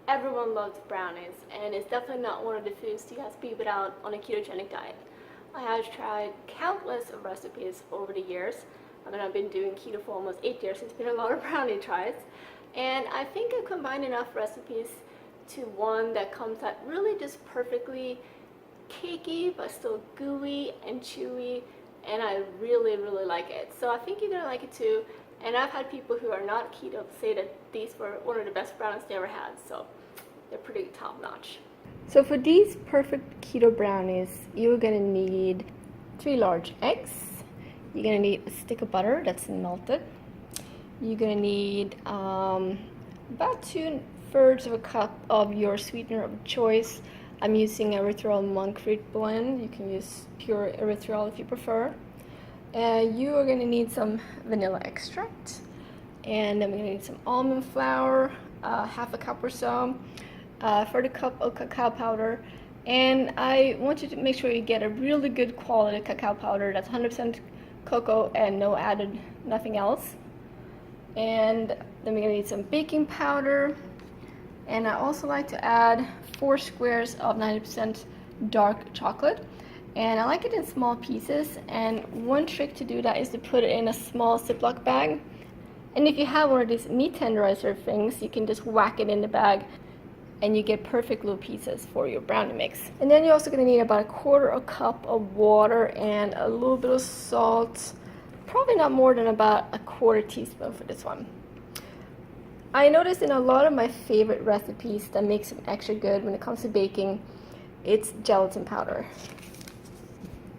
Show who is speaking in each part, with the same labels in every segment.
Speaker 1: Everyone loves brownies, and it's definitely not one of the foods you have to be without on a ketogenic diet. I have tried countless of recipes over the years. I mean, I've been doing keto for almost 8 years. It's been a lot of brownie tries, and I think I've combined enough recipes to one that comes out really just perfectly cakey but still gooey and chewy, and I really like it. So I think you're gonna like it too. And I've had people who are not keto say that these were one of the best brownies they ever had, so they're pretty top notch. So for these perfect keto brownies, you're gonna need 3 large eggs. You're gonna need a stick of butter that's melted. You're gonna need about 2/3 of a cup of your sweetener of choice. I'm using erythritol monk fruit blend. You can use pure erythritol if you prefer. You are going to need some vanilla extract, and then we're going to need some almond flour, half a cup or so, 1/4 cup of cacao powder, and I want you to make sure you get a really good quality cacao powder that's 100% cocoa and no added, nothing else. And then we're going to need some baking powder, and I also like to add 4 squares of 90% dark chocolate. And I like it in small pieces, and one trick to do that is to put it in a small Ziploc bag. And if you have one of these meat tenderizer things, you can just whack it in the bag and you get perfect little pieces for your brownie mix. And then you're also going to need about 1/4 cup of water and a little bit of salt, probably not more than about 1/4 teaspoon for this one. I noticed in a lot of my favorite recipes that makes them extra good when it comes to baking, it's gelatin powder.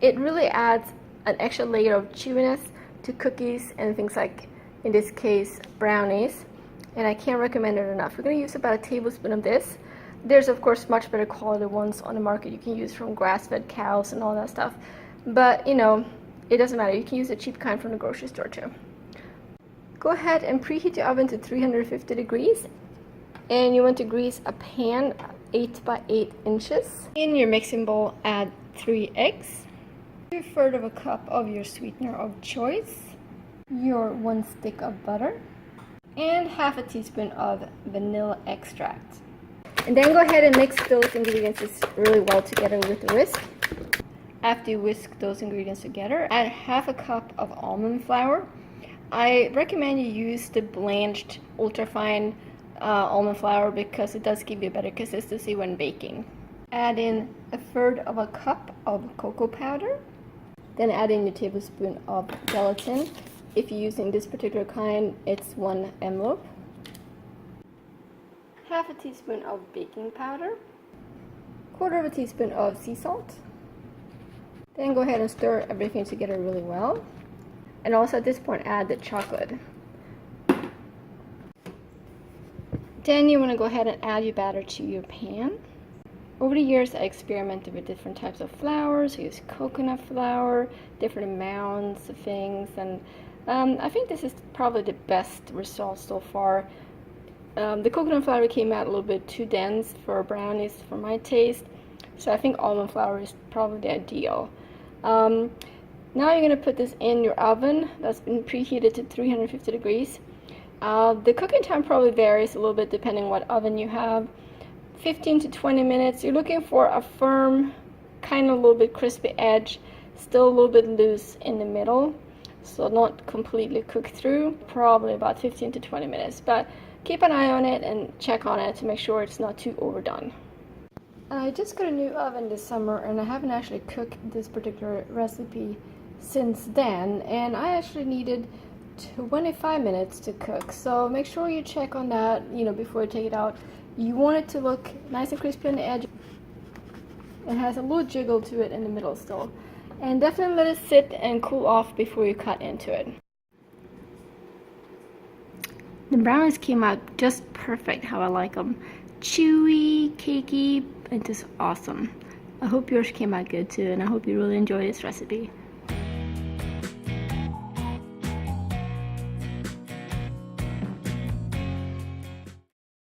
Speaker 1: It really adds an extra layer of chewiness to cookies and things like, in this case, brownies, and I can't recommend it enough. We're going to use about 1 tablespoon of this. There's of course much better quality ones on the market you can use from grass-fed cows and all that stuff, but you know, it doesn't matter. You can use a cheap kind from the grocery store too. Go ahead and preheat your oven to 350 degrees, and you want to grease a pan 8 by 8 inches. In your mixing bowl, add 3 eggs, 2/3 of a cup of your sweetener of choice, your 1 stick of butter, and half a teaspoon of vanilla extract. And then go ahead and mix those ingredients really well together with a whisk. After you whisk those ingredients together, add half a cup of almond flour. I recommend you use the blanched ultrafine almond flour because it does give you a better consistency when baking. Add in 1/3 of a cup of cocoa powder. Then add in your tablespoon of gelatin. If you're using this particular kind, it's 1 envelope. Half a teaspoon of baking powder. 1/4 teaspoon of sea salt. Then go ahead and stir everything together really well. And also at this point, add the chocolate. Then you want to go ahead and add your batter to your pan. Over the years, I experimented with different types of flours. I used coconut flour, different amounts of things, and I think this is probably the best result so far. The coconut flour came out a little bit too dense for brownies for my taste, so I think almond flour is probably the ideal. Now you're going to put this in your oven that's been preheated to 350 degrees. The cooking time probably varies a little bit depending on what oven you have. 15 to 20 minutes. You're looking for a firm, kind of a little bit crispy edge, still a little bit loose in the middle, so not completely cooked through. Probably about 15 to 20 minutes, but keep an eye on it and check on it to make sure it's not too overdone. I just got a new oven this summer, and I haven't actually cooked this particular recipe since then, and I actually needed 25 minutes to cook, so make sure you check on that, you know, before you take it out. You want it to look nice and crispy on the edge. It has a little jiggle to it in the middle still. And definitely let it sit and cool off before you cut into it. The brownies came out just perfect how I like them. Chewy, cakey, and just awesome. I hope yours came out good too, and I hope you really enjoy this recipe.